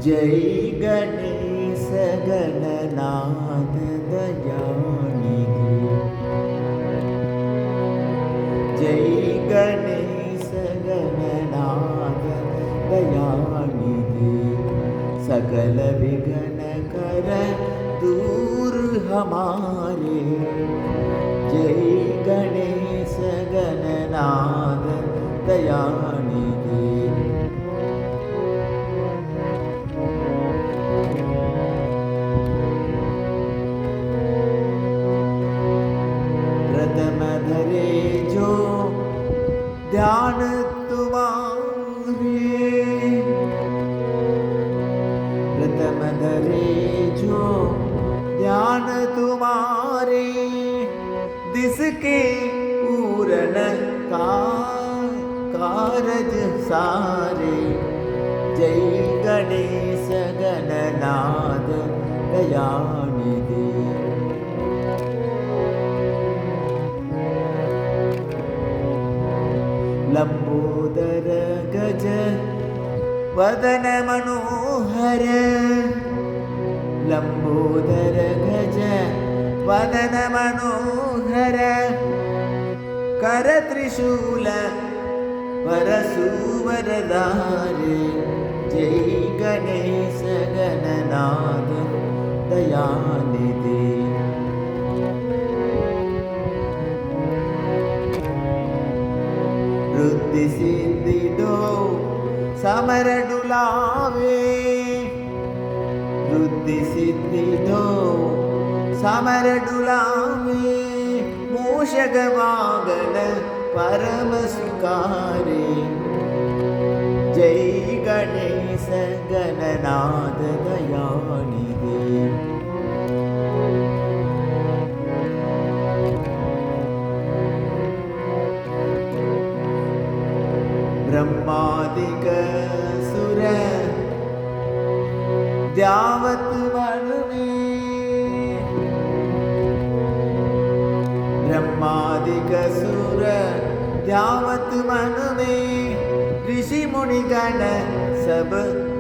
जय गणेश गणनाथ दयानिधि। जय गणेश गणनाथ दयानिधि। सकल विघ्न कर दूर हमारे। जय गणेश गणनाथ दयानिधि। प्रथम धरे जो ध्यान तुम्हारे। प्रथम धरे जो ध्यान तुम्हारे। जिसके पूर्ण कारज सारे। जय गणेश गणनाथ दयानिधि। लंबोदर गज वदन मनोहर। लंबोदर गज वदन मनोहर। कर त्रिशूल परशुवरधारे। जय गणेश गणनाथ दयानिधि। रुद्धि सिद्धि दो समर डुलावे। रुद्धि सिद्धि दो समर डुलावे। मूषक वागन परम सुखारे। जय गणेश गणनाथ दयानिधि। ब्रह्मादिक सुर ध्यावत मन में। ब्रह्मादिक सुर ध्यावत मन में। ऋषि मुनि गण सब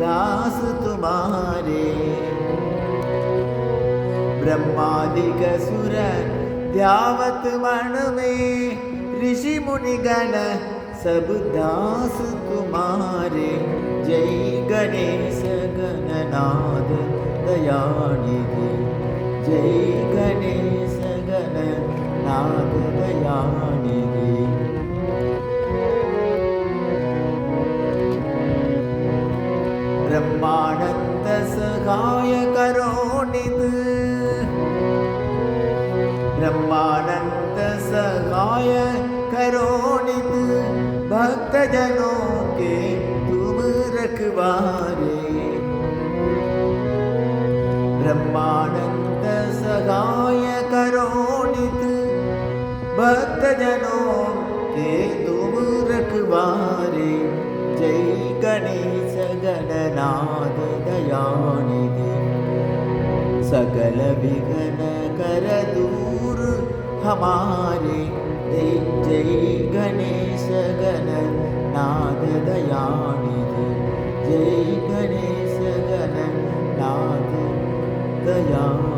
दास तुम्हारे। ब्रह्मादिक सुर ध्यावत मन में। ऋषि मुनि गण सब दास तुम्हारे। जय गणेश गणनाथ दयानिधि। जय गणेश गणनाथ दयानिधि। ब्रह्मानंद सहाय करो निध। ब्रह्मानंद सहाय करो निध। भक्त जनों के तुम रखवारे। ब्रह्मानंद सहाय करो नित। भक्त जनों के तुम रखवारे। जय गणेश गणनाथ दयानिधि। सकल विघ्न कर दूर हमारे। जय गणेश गणनाथ दयानिधि। जय गणेश गणनाथ दयानिधि।